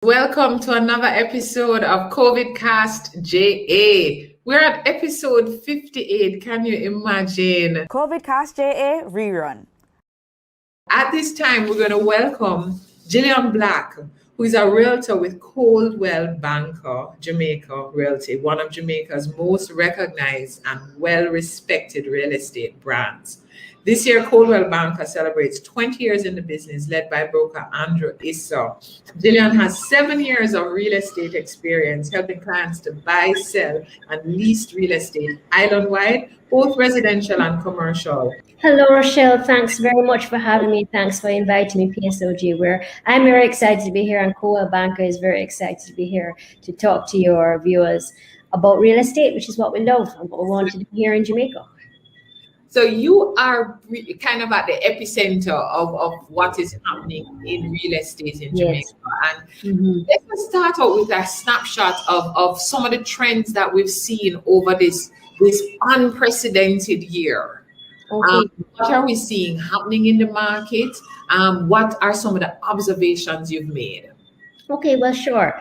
Welcome to another episode of CovidCastJA. We're at episode 58. Can you imagine? CovidCastJA RERUN. At this time, we're going to welcome Gillian Black, who is a realtor with Coldwell Banker Jamaica Realty, one of Jamaica's most recognized and well-respected real estate brands. This year, Coldwell Banker celebrates 20 years in the business, led by broker Andrew Issa. Gillian has 7 years of real estate experience, helping clients to buy, sell, and lease real estate island-wide, both residential and commercial. Hello, Rochelle. Thanks very much for having me. Thanks for inviting me, PSOG. I'm very excited to be here, and Coldwell Banker is very excited to be here to talk to your viewers about real estate, which is what we love and what we want to do here in Jamaica. So you are kind of at the epicenter of what is happening in real estate in Jamaica. Yes. And let's start out with a snapshot of some of the trends that we've seen over this unprecedented year. Okay. What are we seeing happening in the market? What are some of the observations you've made? Okay, well, sure.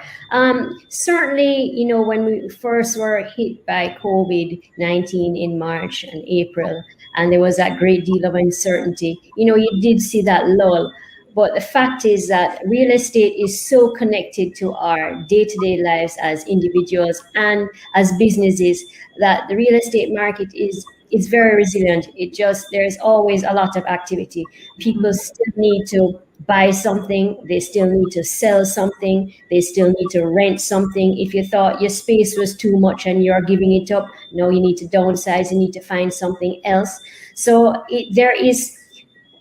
Certainly, when we first were hit by COVID-19 in March and April, and there was that great deal of uncertainty, you did see that lull. But the fact is that real estate is so connected to our day-to-day lives as individuals and as businesses that the real estate market is very resilient. There's always a lot of activity. People still need to buy something, they still need to sell something, they still need to rent something. If you thought your space was too much and you're giving it up, no, you need to downsize, you need to find something else. So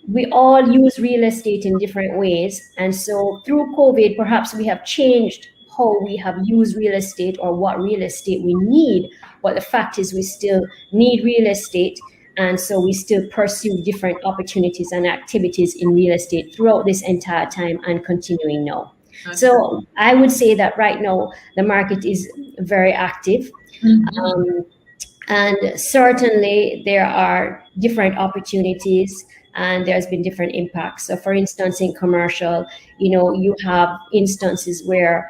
we all use real estate in different ways. And so through COVID, perhaps we have changed how we have used real estate or what real estate we need. But the fact is we still need real estate. And so we still pursue different opportunities and activities in real estate throughout this entire time and continuing now. Okay. So I would say that right now the market is very active. And certainly there are different opportunities and there's been different impacts. So for instance, in commercial, you have instances where,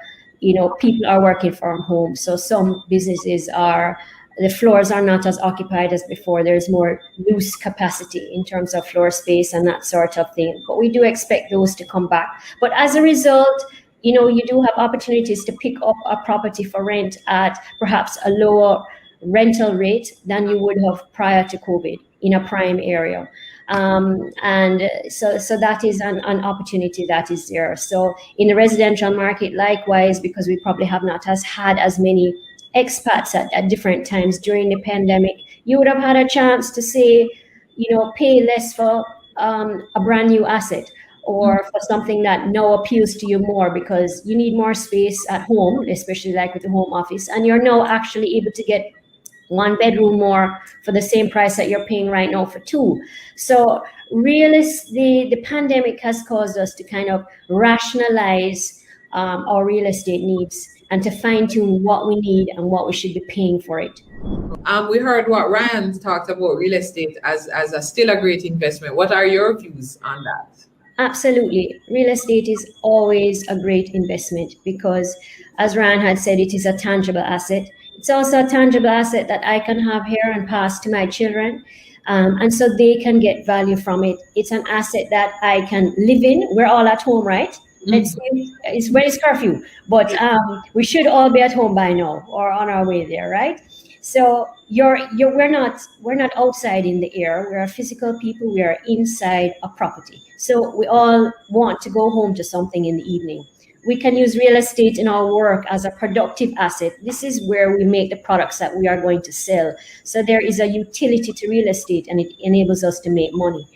people are working from home. So some businesses the floors are not as occupied as before. There's more loose capacity in terms of floor space and that sort of thing. But we do expect those to come back. But as a result, you do have opportunities to pick up a property for rent at perhaps a lower rental rate than you would have prior to COVID in a prime area. And so that is an opportunity that is there. So in the residential market, likewise, because we probably have not had as many expats at different times during the pandemic, you would have had a chance to say, pay less for a brand new asset or for something that now appeals to you more because you need more space at home, especially like with the home office, and you're now actually able to get 1 bedroom more for the same price that you're paying right now for 2. So the pandemic has caused us to kind of rationalize our real estate needs and to fine-tune what we need and what we should be paying for it. We heard what Ryan talked about real estate as still a great investment. What are your views on that? Absolutely. Real estate is always a great investment because, as Ryan had said, it is a tangible asset. It's also a tangible asset that I can have here and pass to my children. And so they can get value from it. It's an asset that I can live in. We're all at home, right? Let's say it's curfew, but we should all be at home by now or on our way there, right? So we're not outside in the air. We're physical people. We are inside a property. So we all want to go home to something in the evening. We can use real estate in our work as a productive asset. This is where we make the products that we are going to sell. So there is a utility to real estate and it enables us to make money.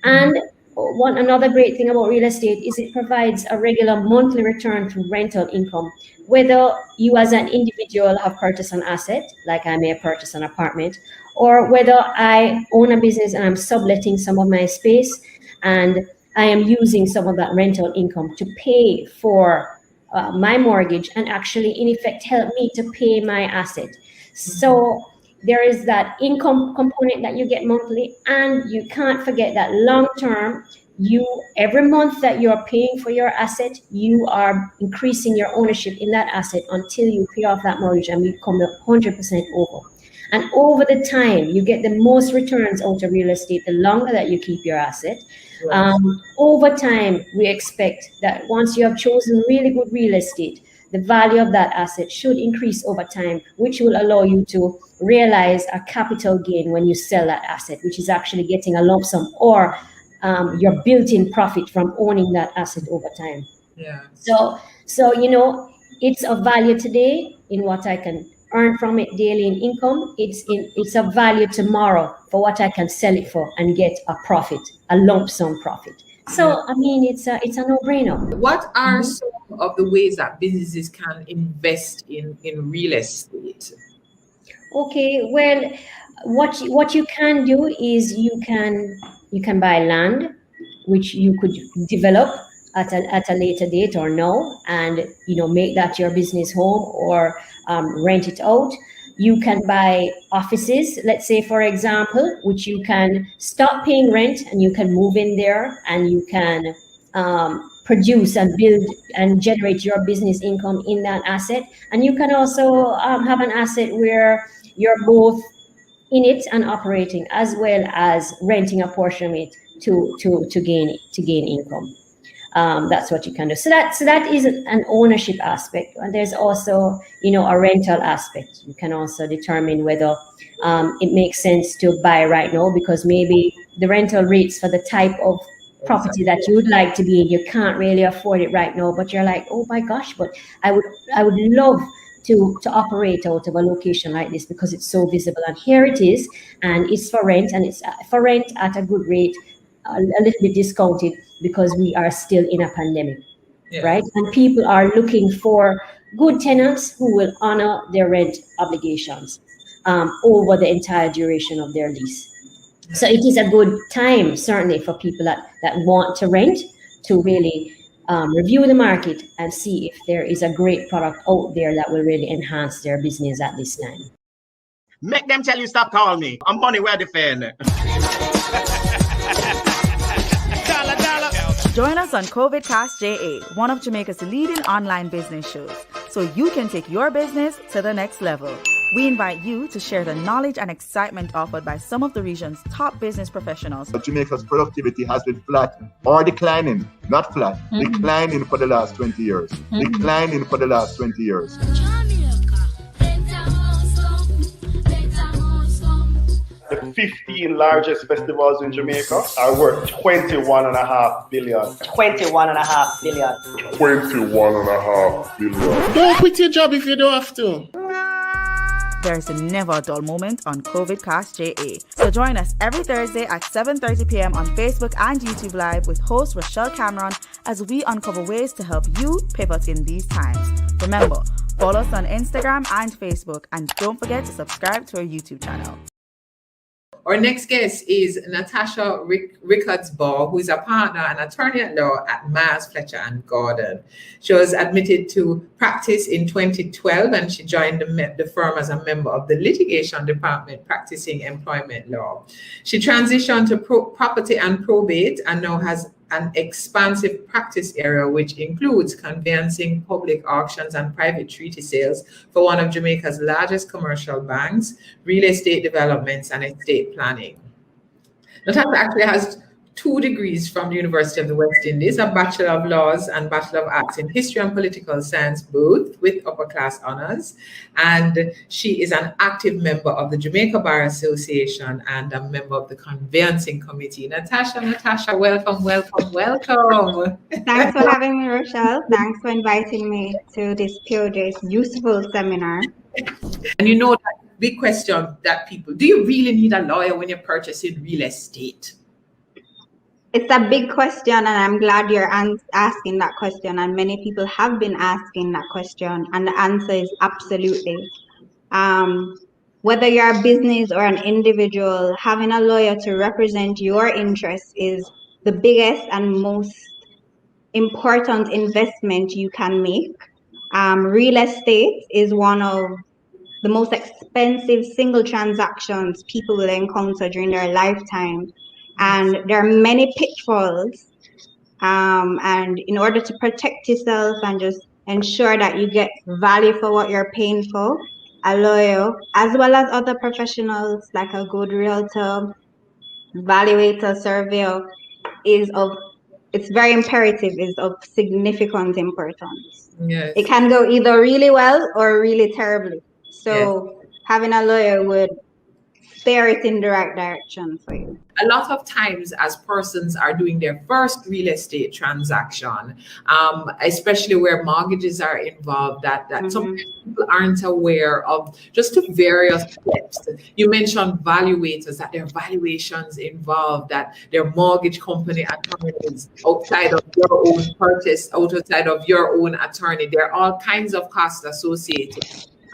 And another great thing about real estate is it provides a regular monthly return to rental income. Whether you as an individual have purchased an asset, like I may have purchased an apartment, or whether I own a business and I'm subletting some of my space and I am using some of that rental income to pay for my mortgage and actually in effect help me to pay my asset. So there is that income component that you get monthly, and you can't forget that long term you every month that you're paying for your asset, you are increasing your ownership in that asset until you pay off that mortgage and become 100% over. And over the time, you get the most returns out of real estate the longer that you keep your asset. Over time, we expect that once you have chosen really good real estate, the value of that asset should increase over time, which will allow you to realize a capital gain when you sell that asset, which is actually getting a lump sum or your built-in profit from owning that asset over time. Yeah. So you know, it's of value today in what I can earn from it daily in income. It's of value tomorrow for what I can sell it for and get a profit, a lump sum profit. So I mean, it's a no-brainer. What are some of the ways that businesses can invest in real estate? Okay, well, what you can do is you can buy land, which you could develop at a later date or now, and make that your business home or rent it out. You can buy offices, let's say for example, which you can stop paying rent and you can move in there and you can produce and build and generate your business income in that asset. And you can also have an asset where you're both in it and operating, as well as renting a portion of it to gain income. That's what you can do. So that is an ownership aspect, and there's also a rental aspect. You can also determine whether it makes sense to buy right now, because maybe the rental rates for the type of property that you would like to be in, you can't really afford it right now, but you're like, oh my gosh, but I would love to operate out of a location like this because it's so visible, and here it is, and it's for rent, and it's for rent at a good rate, a little bit discounted because we are still in a pandemic, right? And people are looking for good tenants who will honor their rent obligations over the entire duration of their lease. So it is a good time, certainly, for people that want to rent, to really review the market and see if there is a great product out there that will really enhance their business at this time. Make them tell you stop calling me. I'm money where the fan. Join us on CovidCastJA, one of Jamaica's leading online business shows, so you can take your business to the next level. We invite you to share the knowledge and excitement offered by some of the region's top business professionals. Jamaica's productivity has been flat or declining, not flat, declining for the last 20 years. Declining for the last 20 years. The 15 largest festivals in Jamaica are worth $21.5 billion. $21.5 billion. $21.5 billion. Don't quit your job if you don't have to. There's never a dull moment on CovidCastJA. So join us every Thursday at 7:30 p.m. on Facebook and YouTube Live with host Rochelle Cameron as we uncover ways to help you pivot in these times. Remember, follow us on Instagram and Facebook, and don't forget to subscribe to our YouTube channel. Our next guest is Natasha Rickards-Baugh, who is a partner and attorney at law at Myers, Fletcher and Gordon. She was admitted to practice in 2012, and she joined the firm as a member of the litigation department practicing employment law. She transitioned to property and probate and now has an expansive practice area, which includes conveyancing, public auctions, and private treaty sales for one of Jamaica's largest commercial banks, real estate developments, and estate planning. Natasha actually has 2 degrees from the University of the West Indies, a Bachelor of Laws and Bachelor of Arts in History and Political Science, both with upper class honors. And she is an active member of the Jamaica Bar Association and a member of the Conveyancing Committee. Natasha, welcome. Thanks for having me, Rochelle. Thanks for inviting me to this POJ's useful seminar. And that big question that people, do you really need a lawyer when you're purchasing real estate? It's a big question, and I'm glad you're asking that question, and many people have been asking that question, and the answer is absolutely. Whether you're a business or an individual, having a lawyer to represent your interests is the biggest and most important investment you can make. Real estate is one of the most expensive single transactions people will encounter during their lifetime. And there are many pitfalls. And in order to protect yourself and just ensure that you get value for what you're paying for, a lawyer, as well as other professionals like a good realtor, valuator, surveyor, it's very imperative, is of significant importance. Yes. It can go either really well or really terribly. So Yes. having a lawyer would steer it in the right direction for you. A lot of times, as persons are doing their first real estate transaction, especially where mortgages are involved, that some people aren't aware of just the various steps. You mentioned valuators, that their valuations involved, that their mortgage company attorneys outside of your own purchase, outside of your own attorney. There are all kinds of costs associated.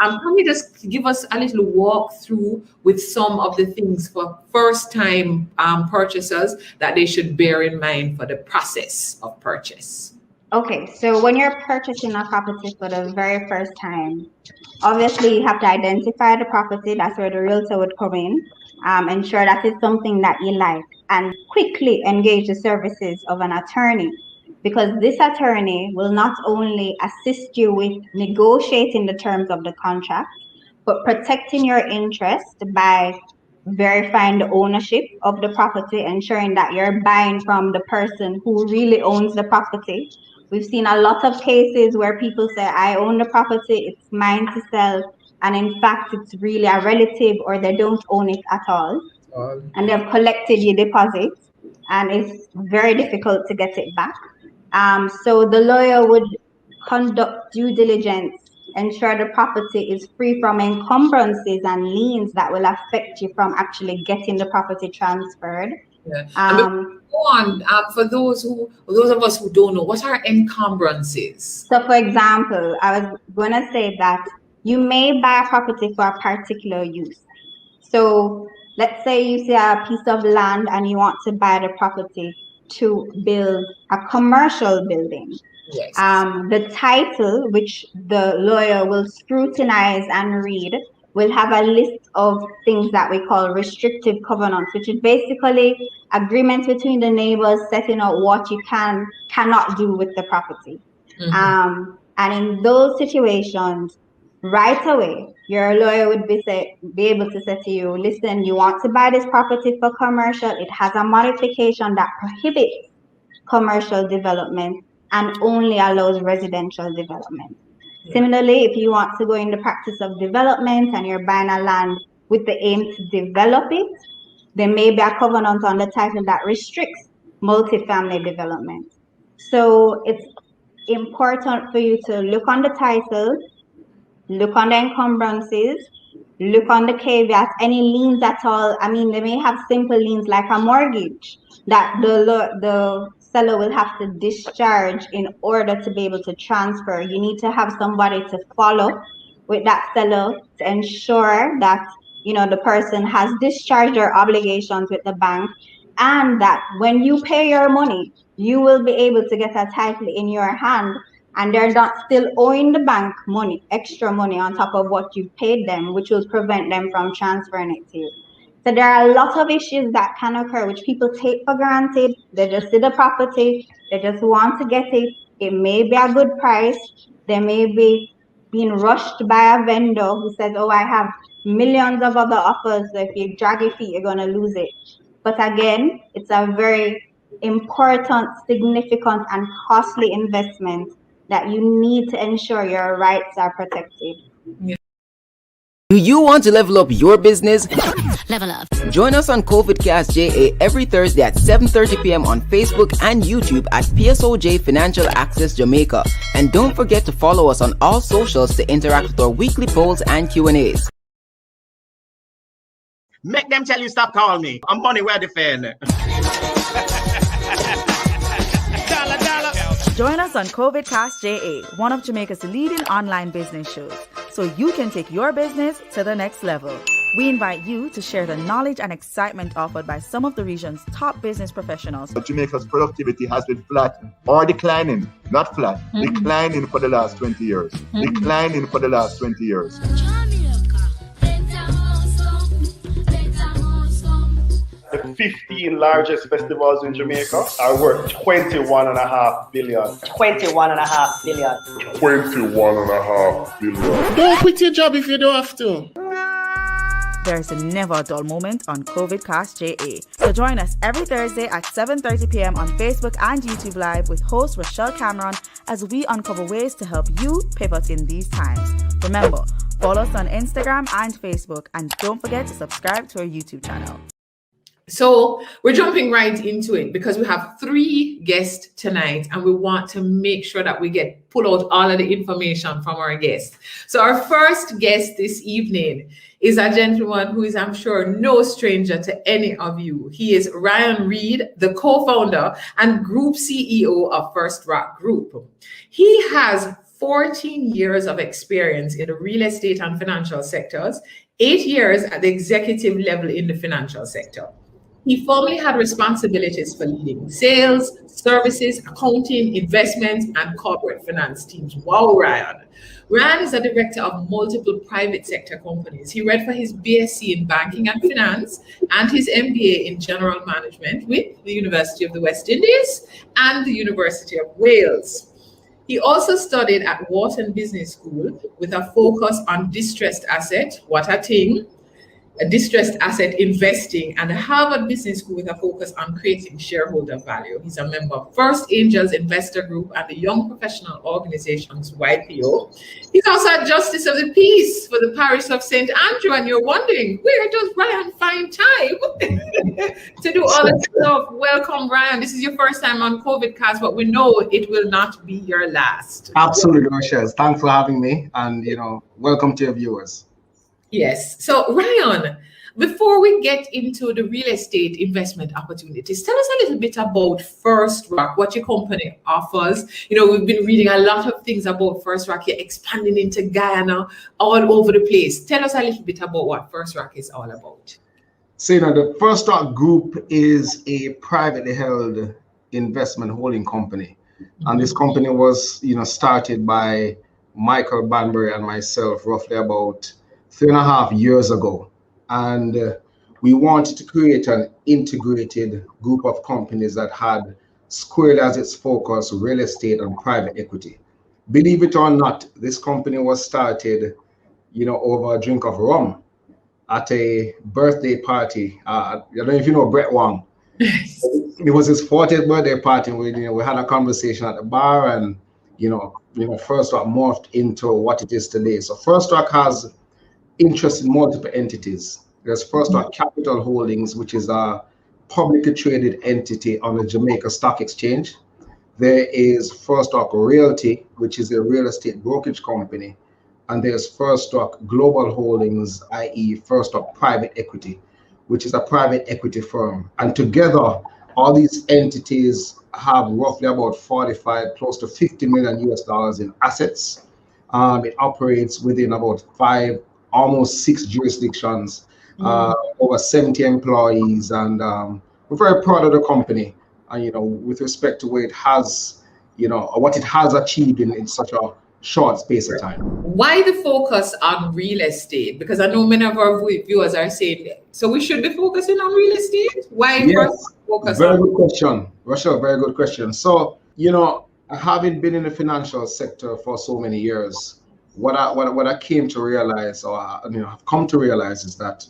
Can you just give us a little walkthrough with some of the things for first-time purchasers that they should bear in mind for the process of purchase? Okay, so when you're purchasing a property for the very first time, obviously you have to identify the property. That's where the realtor would come in. Ensure that it's something that you like, and quickly engage the services of an attorney, because this attorney will not only assist you with negotiating the terms of the contract, but protecting your interest by verifying the ownership of the property, ensuring that you're buying from the person who really owns the property. We've seen a lot of cases where people say, I own the property, it's mine to sell, and in fact, it's really a relative, or they don't own it at all, and they've collected your deposit, and it's very difficult to get it back. So the lawyer would conduct due diligence, ensure the property is free from encumbrances and liens that will affect you from actually getting the property transferred. For those of us who don't know, what are encumbrances? So for example, I was going to say that you may buy a property for a particular use. So let's say you see a piece of land and you want to buy the property to build a commercial building. Yes. The title, which the lawyer will scrutinize and read, will have a list of things that we call restrictive covenants, which is basically agreements between the neighbors setting out what you cannot do with the property. And in those situations, right away, your lawyer would be able to say to you, listen, you want to buy this property for commercial, it has a modification that prohibits commercial development and only allows residential development. Similarly, if you want to go in the practice of development and you're buying a land with the aim to develop it, there may be a covenant on the title that restricts multifamily development. So it's important for you to look on the title, look on the encumbrances, look on the caveats, any liens at all. I mean, they may have simple liens like a mortgage that the seller will have to discharge in order to be able to transfer. You need to have somebody to follow with that seller to ensure that, you know, the person has discharged their obligations with the bank, and that when you pay your money, you will be able to get a title in your hand, and they're not still owing the bank money, extra money on top of what you paid them, which will prevent them from transferring it to you. So there are a lot of issues that can occur, which people take for granted. They just see the property, they just want to get it. It may be a good price. They may be being rushed by a vendor who says, oh, I have millions of other offers, so if you drag your feet, you're going to lose it. But again, it's a very important, significant, and costly investment that you need to ensure your rights are protected. Yeah. Do you want to level up your business? Level up. Join us on CovidCastJA every Thursday at 7:30 p.m. on Facebook and YouTube at PSOJ Financial Access Jamaica. And don't forget to follow us on all socials to interact with our weekly polls and Q&As. Make them tell you stop calling me. I'm money where the fan. Join us on CovidCastJA, one of Jamaica's leading online business shows, so you can take your business to the next level. We invite you to share the knowledge and excitement offered by some of the region's top business professionals. Jamaica's productivity has been flat or declining, not flat, declining for the last 20 years. Declining for the last 20 years. The 15 largest festivals in Jamaica are worth 21.5 billion. 21.5 billion. 21.5 billion. Don't quit your job if you don't have to. There's never a dull moment on CovidCastJA. So join us every Thursday at 7:30 p.m. on Facebook and YouTube Live with host Rochelle Cameron as we uncover ways to help you pivot in these times. Remember, follow us on Instagram and Facebook, and don't forget to subscribe to our YouTube channel. So we're jumping right into it because we have 3 guests tonight and we want to make sure that we pull out all of the information from our guests. So our first guest this evening is a gentleman who is, I'm sure, no stranger to any of you. He is Ryan Reed, the co-founder and group CEO of First Rock Group. He has 14 years of experience in the real estate and financial sectors, 8 years at the executive level in the financial sector. He formerly had responsibilities for leading sales, services, accounting, investments, and corporate finance teams. Wow, Ryan. Ryan is a director of multiple private sector companies. He read for his BSc in banking and finance and his MBA in general management with the University of the West Indies and the University of Wales. He also studied at Wharton Business School with a focus on distressed asset, what a thing, distressed asset investing, and Harvard Business School with a focus on creating shareholder value. He's a member of First Angels Investor Group and the Young Professional Organizations YPO. He's also a Justice of the Peace for the Parish of St. Andrew, and you're wondering, where does Ryan find time to do all this stuff? Welcome, Ryan. This is your first time on CovidCast, but we know it will not be your last. Absolutely, Rochelle. Thanks for having me, and welcome to your viewers. Yes. So, Ryan, before we get into the real estate investment opportunities, tell us a little bit about First Rock, what your company offers. We've been reading a lot of things about First Rock. You're expanding into Guyana, all over the place. Tell us a little bit about what First Rock is all about. So, the First Rock Group is a privately held investment holding company. And this company was, started by Michael Banbury and myself roughly about 3.5 years ago, and we wanted to create an integrated group of companies that had squarely as its focus real estate and private equity. Believe it or not, this company was started, over a drink of rum at a birthday party. I don't know if you know Brett Wong. It was his 40th birthday party. We had a conversation at the bar, and First Rock morphed into what it is today. So First Rock has interest in multiple entities. There's First Rock Capital Holdings, which is a publicly traded entity on the Jamaica Stock Exchange. There is First Rock Realty, which is a real estate brokerage company. And there's First Rock Global Holdings, i.e. First Rock Private Equity, which is a private equity firm. And together, all these entities have roughly about 45, close to $50 million in assets. It operates within about 5, almost 6 jurisdictions, over 70 employees, and we're very proud of the company. With respect to where it has, what it has achieved in such a short space of time. Why the focus on real estate? Because I know many of our viewers are saying, so we should be focusing on real estate? Why focus very on? Good question, Rochelle, very good question. So, having been in the financial sector for so many years, what I came to realize, or have come to realize, is that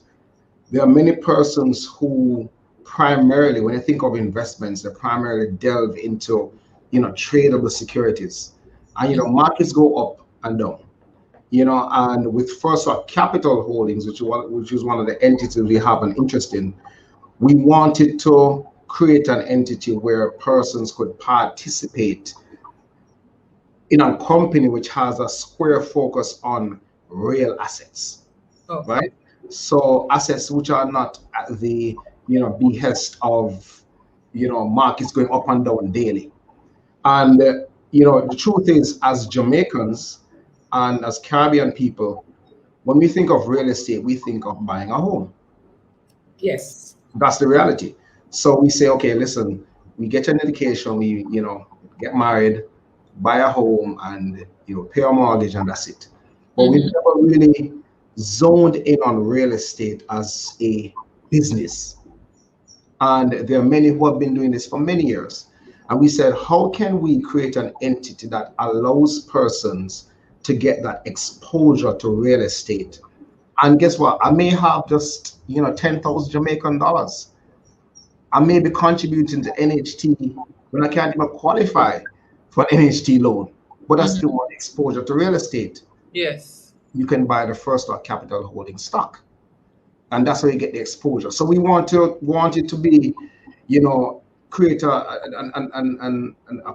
there are many persons who primarily, when they think of investments, they primarily delve into, tradable securities, and markets go up and down, and with First Rock Capital Holdings, which is one of the entities we have an interest in, we wanted to create an entity where persons could participate in a company which has a square focus on real assets, right? So assets which are not at the behest of markets going up and down daily. And the truth is, as Jamaicans and as Caribbean people, when we think of real estate, we think of buying a home. Yes, that's the reality. So we say, okay, listen, we get an education, we get married, buy a home, and pay a mortgage, and that's it. But we've never really zoned in on real estate as a business. And there are many who have been doing this for many years. And we said, how can we create an entity that allows persons to get that exposure to real estate? And guess what? I may have just, 10,000 Jamaican dollars. I may be contributing to NHT when I can't even qualify for an NHT loan, but I still want exposure to real estate. Yes. You can buy the first lot capital holding stock. And that's how you get the exposure. So we want it to be, create a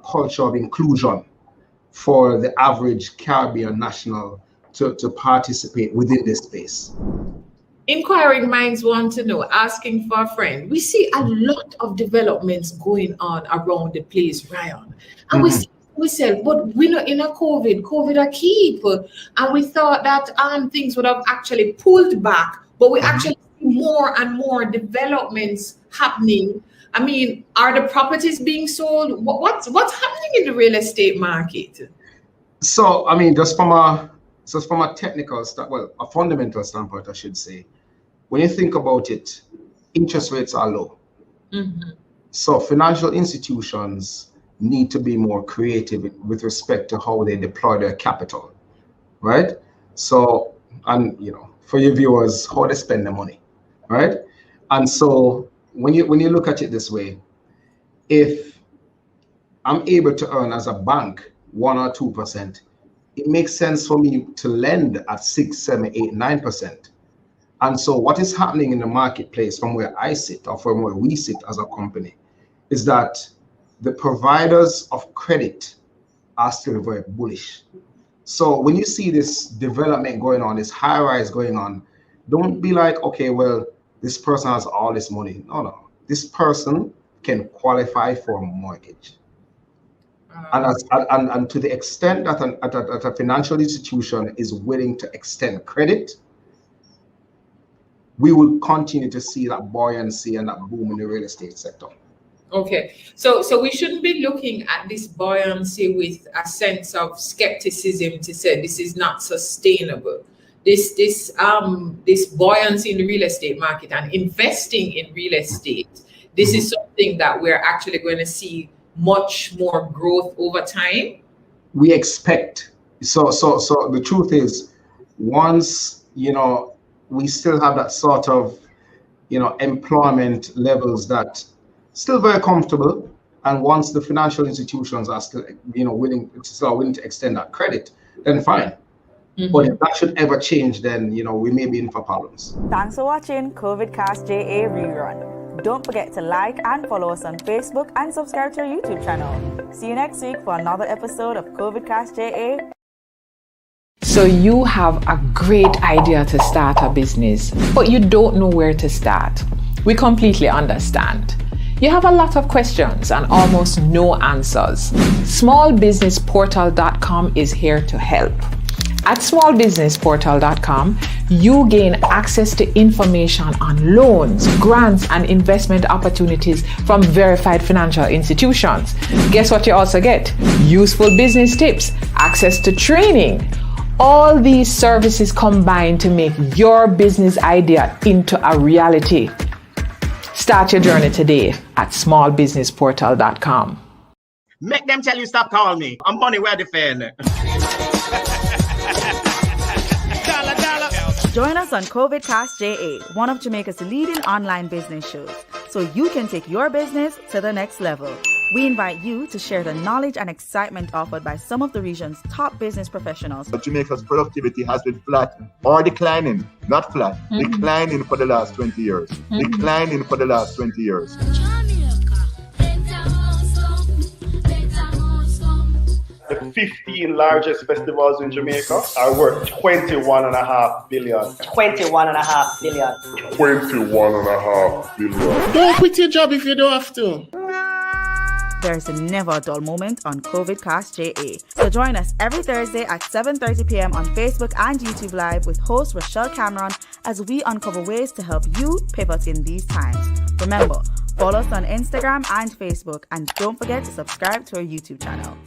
culture of inclusion for the average Caribbean national to participate within this space. Inquiring minds want to know, asking for a friend. We see a lot of developments going on around the place, Ryan. And we said, but we're not in a COVID a keep. And we thought that things would have actually pulled back, but we actually see more and more developments happening. I mean, are the properties being sold? What's happening in the real estate market? So, I mean, just from a technical a fundamental standpoint, I should say, when you think about it, interest rates are low. So financial institutions need to be more creative with respect to how they deploy their capital, right? So, and for your viewers, how they spend their money, right? And so when you look at it this way, if I'm able to earn as a bank 1 or 2%, it makes sense for me to lend at 6, 7, 8, 9%. And so what is happening in the marketplace from where I sit or from where we sit as a company is that the providers of credit are still very bullish. So when you see this development going on, this high rise going on, don't be like, okay, well, this person has all this money. No. This person can qualify for a mortgage. And to the extent that a financial institution is willing to extend credit, we will continue to see that buoyancy and that boom in the real estate sector. Okay, so we shouldn't be looking at this buoyancy with a sense of skepticism to say this is not sustainable. This buoyancy in the real estate market and investing in real estate, this is something that we're actually going to see much more growth over time. We expect. So the truth is, once we still have that sort of employment levels that still very comfortable, and once the financial institutions are still willing to extend that credit, then fine. But if that should ever change, then we may be in for problems. Thanks for watching CovidCastJA Rerun. Don't forget to like and follow us on Facebook and subscribe to our YouTube channel. See you next week for another episode of CovidCastJA. So you have a great idea to start a business, but you don't know where to start. We completely understand. You have a lot of questions and almost no answers. Smallbusinessportal.com is here to help. At smallbusinessportal.com, you gain access to information on loans, grants, and investment opportunities from verified financial institutions. Guess what you also get? Useful business tips, access to training. All these services combine to make your business idea into a reality. Start your journey today at smallbusinessportal.com. Make them tell you stop calling me. I'm money where the fan. Join us on CovidCastJA, one of Jamaica's leading online business shows, so you can take your business to the next level. We invite you to share the knowledge and excitement offered by some of the region's top business professionals. Jamaica's productivity has been flat or declining, not flat, declining for the last 20 years. Declining for the last 20 years. The 15 largest festivals in Jamaica are worth 21.5 billion. 21.5 billion. 21.5 billion. Don't quit your job if you don't have to. There's never a dull moment on CovidCastJA. So join us every Thursday at 7:30 p.m. on Facebook and YouTube Live with host Rochelle Cameron as we uncover ways to help you pivot in these times. Remember, follow us on Instagram and Facebook, and don't forget to subscribe to our YouTube channel.